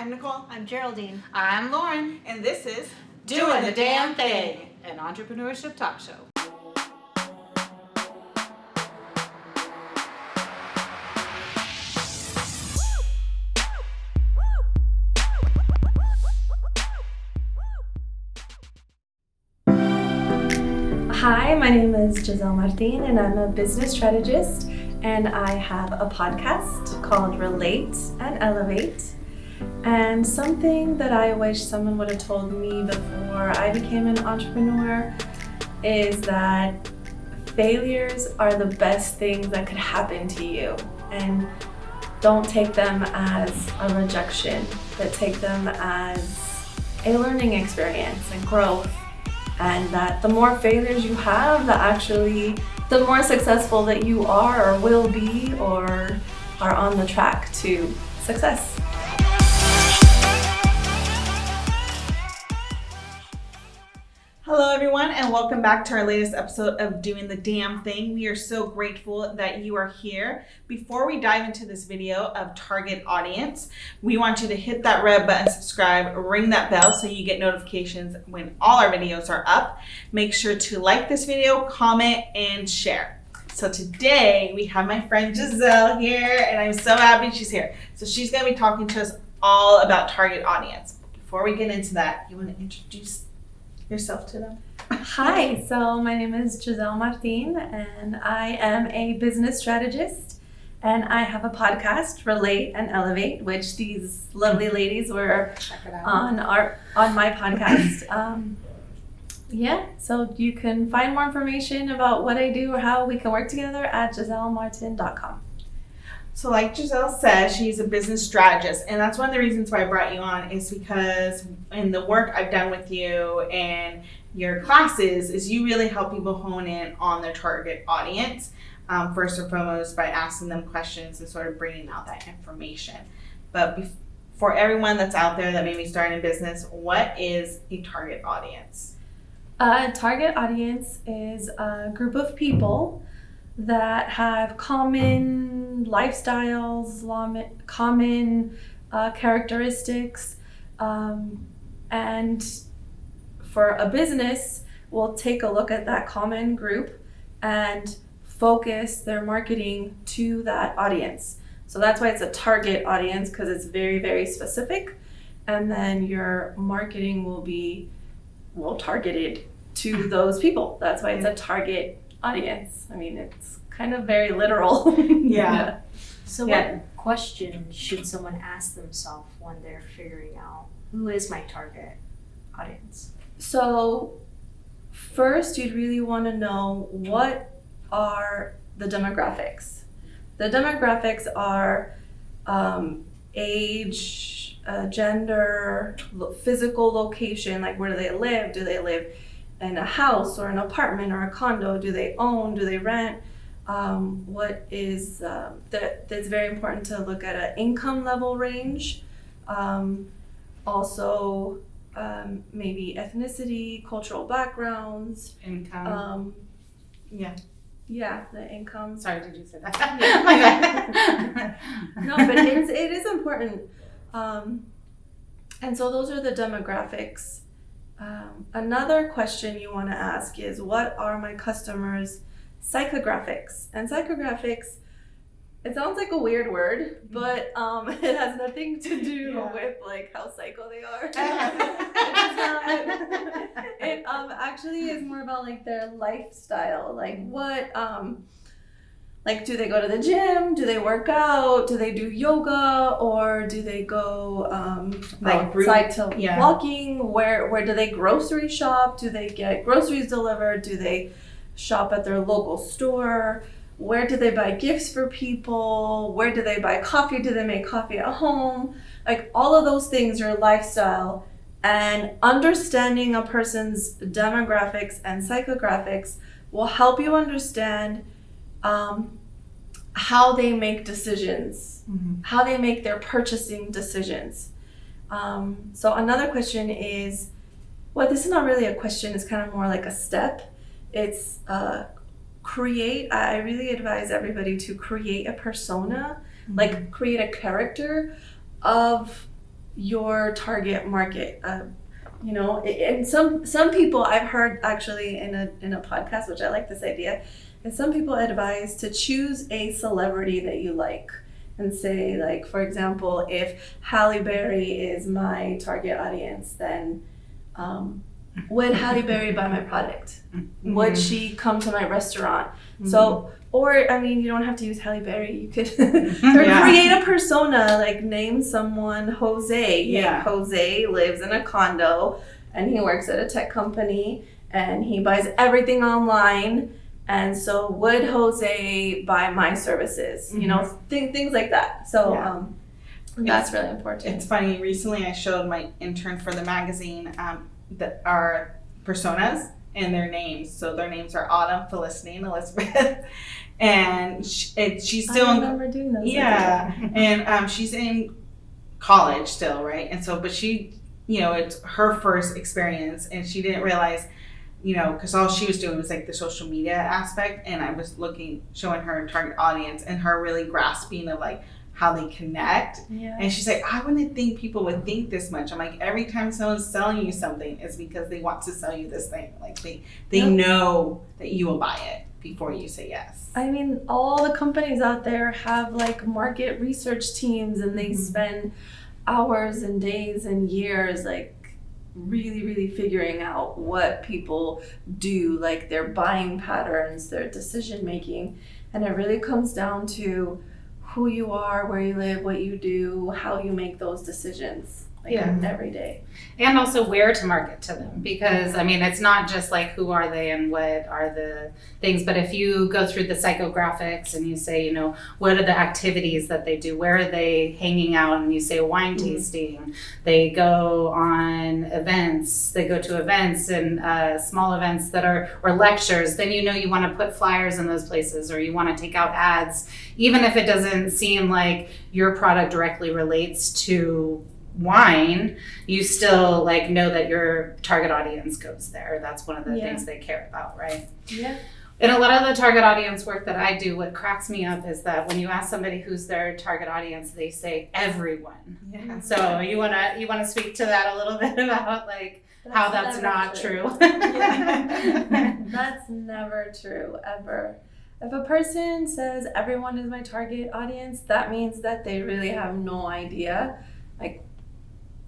I'm Nicole. I'm Geraldine. I'm Lauren. And this is Doing the Damn Thing, an entrepreneurship talk show. Hi, my name is Gisel Martin and I'm a business strategist, and I have a podcast called Relate and Elevate. And something that I wish someone would have told me before I became an entrepreneur is that failures are the best things that could happen to you. And don't take them as a rejection, but take them as a learning experience and growth. And that the more failures you have, the more successful that you are or will be or are on the track to success. Hello everyone, and welcome back to our latest episode of Doing the Damn Thing. We are so grateful that you are here. Before we dive into this video of target audience, we want you to hit that red button, subscribe, ring that bell so you get notifications when all our videos are up. Make sure to like this video, comment, and share. So today we have my friend Gisel here, and I'm so happy she's here. So she's going to be talking to us all about target audience. Before we get into that, you want to introduce yourself to them? Hi, so my name is Gisel Martin and I am a business strategist, and I have a podcast, Relate and Elevate, which these lovely ladies were on my podcast. So you can find more information about what I do or how we can work together at giselmartin.com. So like Gisel said, she's a business strategist, and that's one of the reasons why I brought you on is because in the work I've done with you and your classes is you really help people hone in on their target audience, first and foremost by asking them questions and sort of bringing out that information. But for everyone that's out there that may be starting a business, what is a target audience? Target audience is a group of people that have common lifestyles, common characteristics, and for a business, we'll take a look at that common group and focus their marketing to that audience. So that's why it's a target audience, because it's very, very specific, and then your marketing will be targeted to those people. That's why it's a target audience. I mean, it's kind of very literal. Yeah. So what question should someone ask themselves when they're figuring out who is my target audience? So first, you'd really want to know what are the demographics. The demographics are age, gender, physical location, like where do they live? Do they live in a house or an apartment or a condo? Do they own? Do they rent? What is that's very important to look at an income level range. Also, maybe ethnicity, cultural backgrounds. Income. Yeah, the income. Sorry, did you say that? No, but it is important. And so those are the demographics. Another question you want to ask is, what are my customers' psychographics? And psychographics, it sounds like a weird word, but it has nothing to do with like how psycho they are. It actually is more about like their lifestyle, like what like, do they go to the gym? Do they work out? Do they do yoga? Or do they go outside to walking? Where do they grocery shop? Do they get groceries delivered? Do they shop at their local store? Where do they buy gifts for people? Where do they buy coffee? Do they make coffee at home? Like, all of those things are lifestyle. And understanding a person's demographics and psychographics will help you understand how they make decisions, how they make their purchasing decisions. So another question is, this is not really a question, it's kind of more like a step. It's I really advise everybody to create a persona, like create a character of your target market. You know, and some people I've heard actually in a podcast, which I like this idea, and some people advise to choose a celebrity that you like and say, like, for example, if Halle Berry is my target audience, then would Halle Berry buy my product? Would she come to my restaurant? So, or I mean, you don't have to use Halle Berry. You could create a persona, like name someone Jose. Yeah. Jose lives in a condo and he works at a tech company and he buys everything online. And so would Jose buy my services? You know, things like that. So that's really important. It's funny. Recently, I showed my intern for the magazine that our personas and their names. So their names are Autumn, Felicity, and Elizabeth. And she's still I remember doing those. Yeah, and she's in college still, right? And so, but she, you know, it's her first experience, and she didn't realize, you know, because all she was doing was like the social media aspect, and I was showing her target audience, and her really grasping of like how they connect. Yeah. And she's like, I wouldn't think people would think this much. I'm like, every time someone's selling you something, it's because they want to sell you this thing. Like they know that you will buy it before you say yes. I mean, all the companies out there have like market research teams, and they spend hours and days and years like really figuring out what people do, like their buying patterns, their decision making. And it really comes down to who you are, where you live, what you do, how you make those decisions every day. And also where to market to them, because I mean, it's not just like who are they and what are the things, but if you go through the psychographics and you say, you know, what are the activities that they do, where are they hanging out, and you say wine tasting, they go on events, they go to events and small events that are, or lectures, then you know you want to put flyers in those places, or you want to take out ads, even if it doesn't seem like your product directly relates to wine, you still like know that your target audience goes there. That's one of the things they care about, right? Yeah. In a lot of the target audience work that I do, what cracks me up is that when you ask somebody who's their target audience, they say everyone. Yeah. So you wanna speak to that a little bit about like how that's not true. That's never true, ever. If a person says everyone is my target audience, that means that they really have no idea like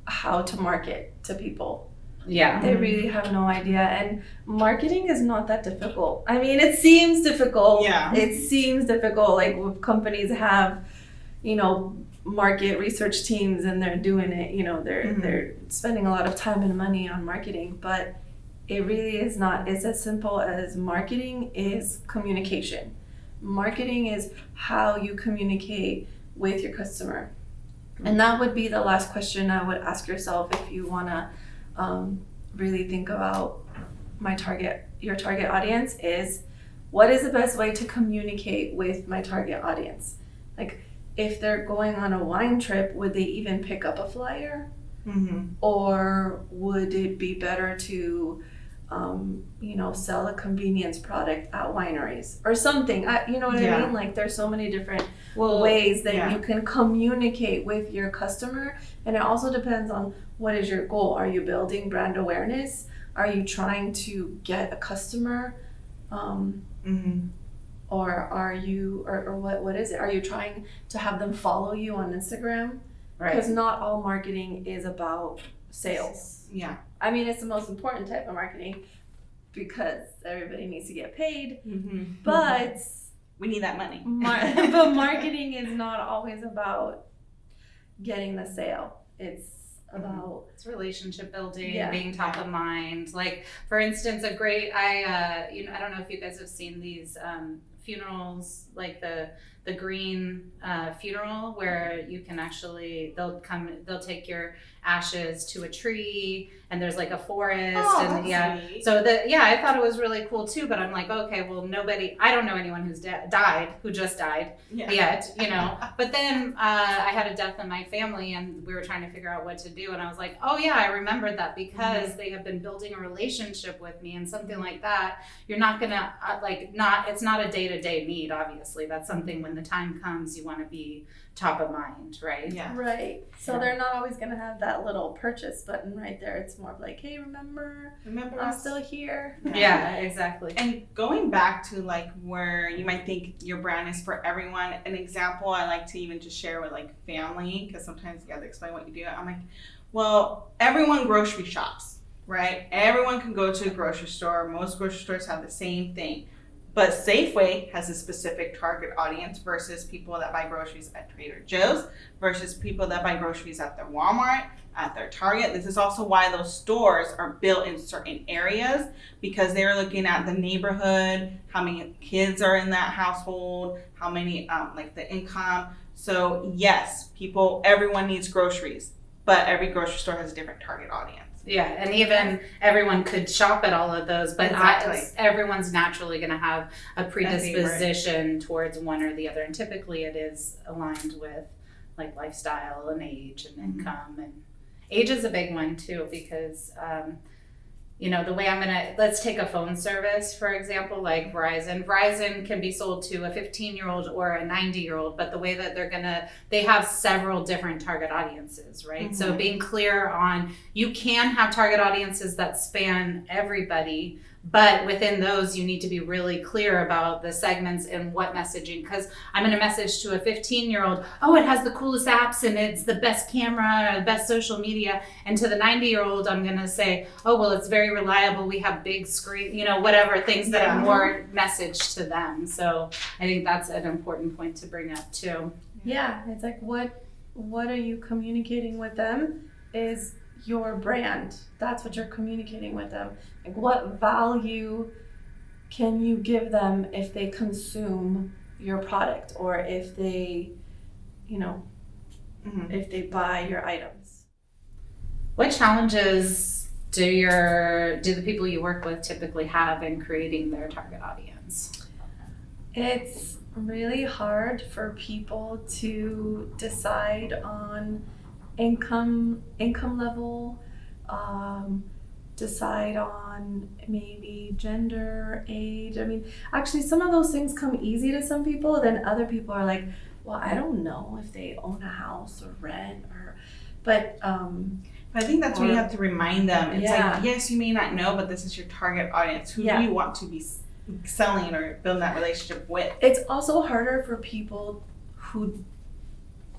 how to market to people. Yeah. They really have no idea. And marketing is not that difficult. I mean, it seems difficult. Yeah. It seems difficult. Like if companies have, you know, market research teams and they're doing it, you know, they're spending a lot of time and money on marketing, but it really is not. It's as simple as marketing is communication. Marketing is how you communicate with your customer. And that would be the last question I would ask yourself if you want to really think about your target audience is, what is the best way to communicate with my target audience? Like if they're going on a wine trip, would they even pick up a flyer? Or would it be better to you know, sell a convenience product at wineries or something? You know what I mean? Like there's so many different ways that you can communicate with your customer, and it also depends on what is your goal. Are you building brand awareness? Are you trying to get a customer? Or are you, or what is it? Are you trying to have them follow you on Instagram? Right. Because not all marketing is about sales. Yeah. I mean, it's the most important type of marketing because everybody needs to get paid, but we need that money. But marketing is not always about getting the sale. It's about it's relationship building, being top of mind. Like for instance, a great I don't know if you guys have seen these funerals, like the green funeral, where you can actually they'll take your ashes to a tree and there's like a forest sweet. So I thought it was really cool too, but I'm like, okay, well I don't know anyone who's who just died yet, you know. But then I had a death in my family and we were trying to figure out what to do, and I was like, oh yeah, I remembered that because they have been building a relationship with me, and something like that you're not gonna it's not a day-to-day need. Obviously that's something when when the time comes, you want to be top of mind, right? Yeah. Right. So they're not always going to have that little purchase button right there. It's more of like, hey, remember I'm us? still here. Yeah, exactly. And going back to like where you might think your brand is for everyone, an example I like to even just share with like family, because sometimes you have to explain what you do. I'm like, well, everyone grocery shops, right? Everyone can go to a grocery store. Most grocery stores have the same thing. But Safeway has a specific target audience versus people that buy groceries at Trader Joe's versus people that buy groceries at their Walmart, at their Target. This is also why those stores are built in certain areas, because they're looking at the neighborhood, how many kids are in that household, how many, like the income. So yes, everyone needs groceries, but every grocery store has a different target audience. Yeah, and even everyone could shop at all of those, but Exactly. everyone's naturally going to have a predisposition towards one or the other, and typically it is aligned with like lifestyle and age and income, and age is a big one too, because the way let's take a phone service, for example, like Verizon. Verizon can be sold to a 15-year-old or a 90-year-old, but the way that they have several different target audiences, right? So being clear on, you can have target audiences that span everybody, but within those, you need to be really clear about the segments and what messaging, because I'm going to message to a 15-year-old, oh, it has the coolest apps and it's the best camera, the best social media. And to the 90-year-old, I'm going to say, oh, well, it's very reliable. We have big screen, whatever, things that are more message to them. So I think that's an important point to bring up too. Yeah, it's like what are you communicating with them is your brand. That's what you're communicating with them. Like, what value can you give them if they consume your product, or if they, if they buy your items? What challenges do the people you work with typically have in creating their target audience? It's really hard for people to decide on income level, decide on maybe gender, age. I mean, actually some of those things come easy to some people, then other people are like, well, I don't know if they own a house or rent but I think that's where you have to remind them. It's Yeah. like, yes, you may not know, but this is your target audience. Who Yeah. do you want to be selling or building that relationship with? it's also harder for people who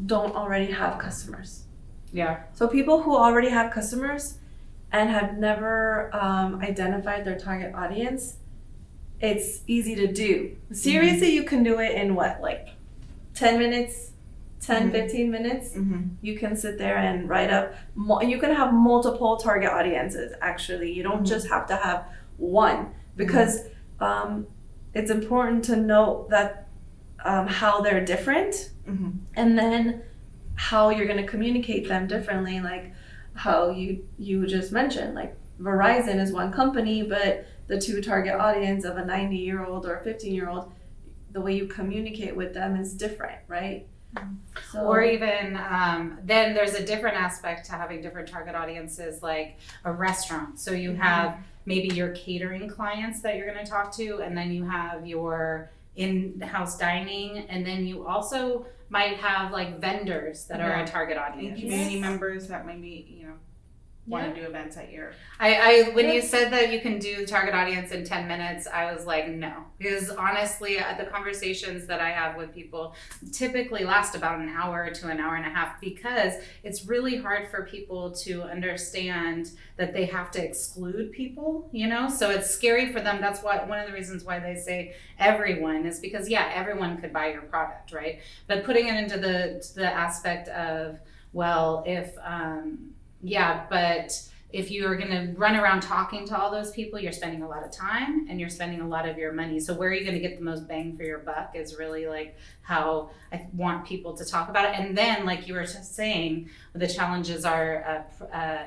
don't already have customers. Yeah. So people who already have customers and have never identified their target audience, it's easy to do. Seriously, you can do it in like 10 minutes, 15 minutes. You can sit there and write up, you can have multiple target audiences, actually. You don't just have to have one, because it's important to note that how they're different, and then how you're going to communicate them differently, like how you just mentioned, like Verizon is one company, but the two target audience of a 90-year-old or a 15-year-old, the way you communicate with them is different, right? So, Or even then there's a different aspect to having different target audiences, like a restaurant. So you have maybe your catering clients that you're going to talk to, and then you have your in-house dining, and then you also might have like vendors that are a target And audience. community members that maybe, want to do events at your... When you said that you can do target audience in 10 minutes, I was like, no. Because honestly, the conversations that I have with people typically last about an hour to an hour and a half, because it's really hard for people to understand that they have to exclude people, So it's scary for them. That's why one of the reasons why they say everyone is because, everyone could buy your product, right? But putting it into the aspect of, well, but if you're going to run around talking to all those people, you're spending a lot of time and you're spending a lot of your money. So where are you going to get the most bang for your buck is really like how I want people to talk about it. And then, like you were just saying, the challenges are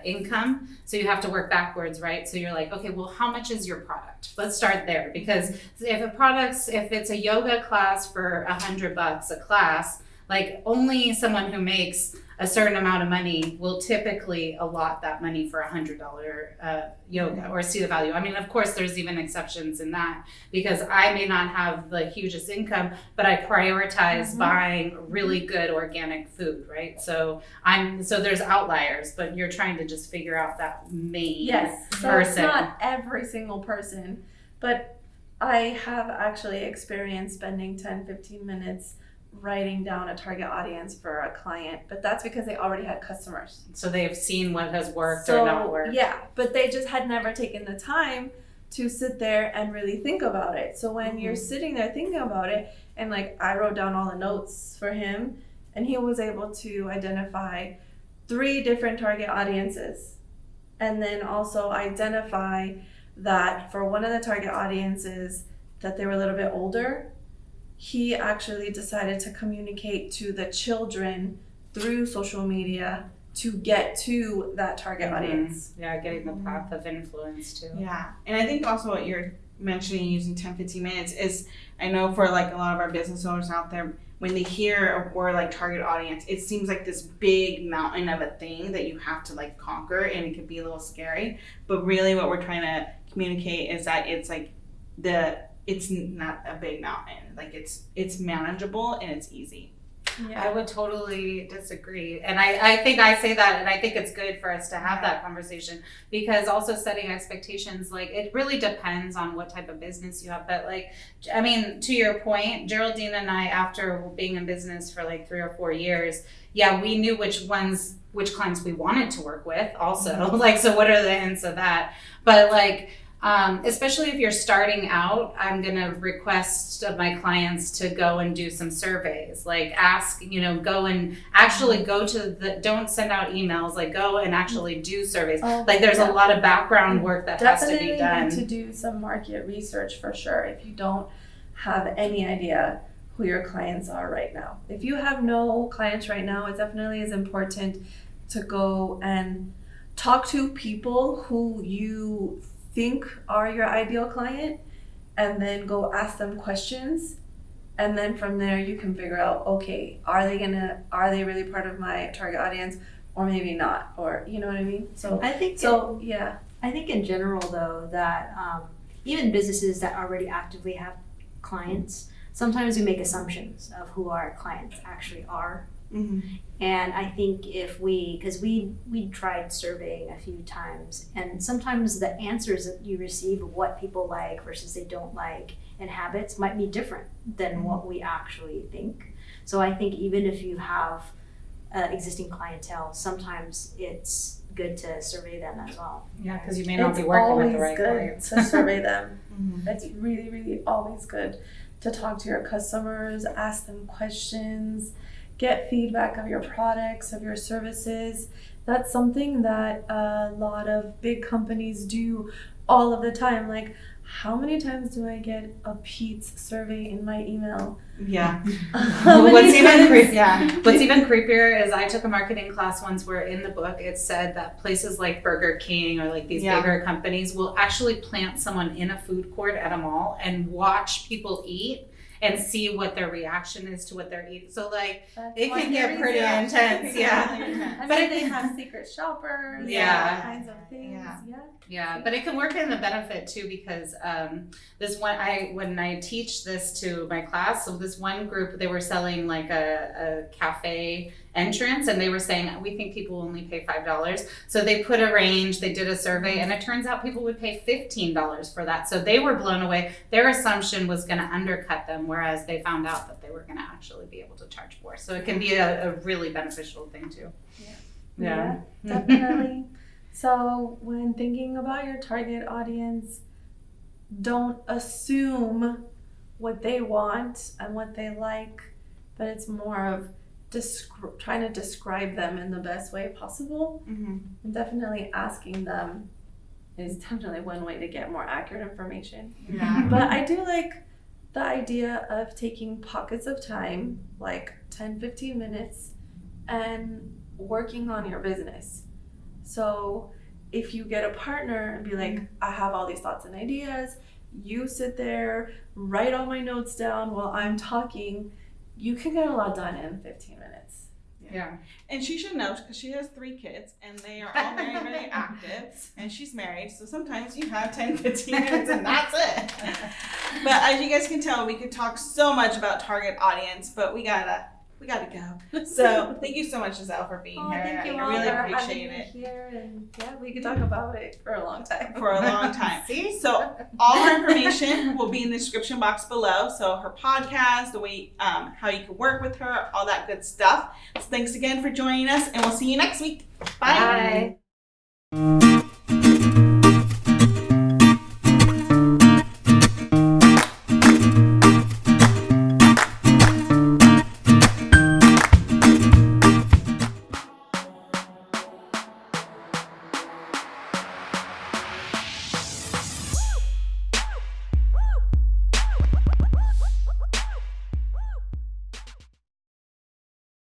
income. So you have to work backwards, right? So you're like, okay, well, how much is your product? Let's start there, because if it's a yoga class for $100 a class, like only someone who makes a certain amount of money will typically allot that money for $100 yoga or see the value. I mean, of course, there's even exceptions in that, because I may not have the hugest income, but I prioritize buying really good organic food, right? So there's outliers, but you're trying to just figure out that main So person. it's not every single person, but I have actually experienced spending 10-15 minutes writing down a target audience for a client, but that's because they already had customers. So they've seen what has worked or not worked. Yeah, but they just had never taken the time to sit there and really think about it. So when you're sitting there thinking about it, and like I wrote down all the notes for him, and he was able to identify 3 different target audiences, and then also identify that for one of the target audiences that they were a little bit older, he actually decided to communicate to the children through social media to get to that target audience. Yeah, getting the path of influence too. Yeah, and I think also what you're mentioning using 10-15 minutes is, I know for like a lot of our business owners out there, when they hear a word like target audience, it seems like this big mountain of a thing that you have to like conquer, and it could be a little scary. But really what we're trying to communicate is that it's like it's not a big mountain. Like it's manageable and it's easy. I would totally disagree. And I think I say that, and I think it's good for us to have that conversation, because also setting expectations, like it really depends on what type of business you have. But like, I mean, to your point, Geraldine and I, after being in business for like 3 or 4 years, we knew which clients we wanted to work with also. Like, so what are the hints of that? But like, especially if you're starting out, I'm going to request of my clients to go and do some surveys, like ask, go and actually don't send out emails, like go and actually do surveys. Like there's a lot of background work that has to be done. Definitely need to do some market research for sure if you don't have any idea who your clients are right now. If you have no clients right now, it definitely is important to go and talk to people who you think are your ideal client, and then go ask them questions, and then from there you can figure out, okay, are they really part of my target audience, or maybe not, or you know what I mean? So I think I think in general though that even businesses that already actively have clients, sometimes we make assumptions of who our clients actually are. And I think because we tried surveying a few times, and sometimes the answers that you receive of what people like versus they don't like and habits might be different than what we actually think. So I think even if you have existing clientele, sometimes it's good to survey them as well. Yeah, because you may not be working with the right clients. To survey them. It's really, really always good to talk to your customers, ask them questions, get feedback of your products, of your services. That's something that a lot of big companies do all of the time. Like, how many times do I get a Pete's survey in my email? Yeah. What's even creepier is I took a marketing class once where in the book it said that places like Burger King or like these bigger companies will actually plant someone in a food court at a mall and watch people eat and see what their reaction is to what they're eating. So like, it can get pretty intense, But if they have secret shoppers, all kinds of things, Yeah, but it can work in the benefit too, because when I teach this to my class, so this one group, they were selling like a cafe entrance, and they were saying, we think people only pay $5. So they put a range, they did a survey, and it turns out people would pay $15 for that. So they were blown away. Their assumption was going to undercut them, whereas they found out that they were going to actually be able to charge more. So it can be a really beneficial thing too. Yeah, definitely. So when thinking about your target audience, don't assume what they want and what they like, but it's more of trying to describe them in the best way possible. And definitely asking them is definitely one way to get more accurate information. But I do like the idea of taking pockets of time, like 10-15 minutes, and working on your business. So if you get a partner and be like, I have all these thoughts and ideas, you sit there, write all my notes down while I'm talking, you can get a lot done in 15 minutes. Yeah. And she should know because she has 3 kids and they are all very, very active. And she's married, so sometimes you have 10, 15 minutes and that's it. But as you guys can tell, we could talk so much about target audience, but we gotta go. So thank you so much, Gisel, for being here. Thank you I all really for appreciate having me it. here, and yeah, we could talk about it for a long time. For a long time. See? So all her information will be in the description box below. So her podcast, the way, how you can work with her, all that good stuff. So thanks again for joining us, and we'll see you next week. Bye. Bye.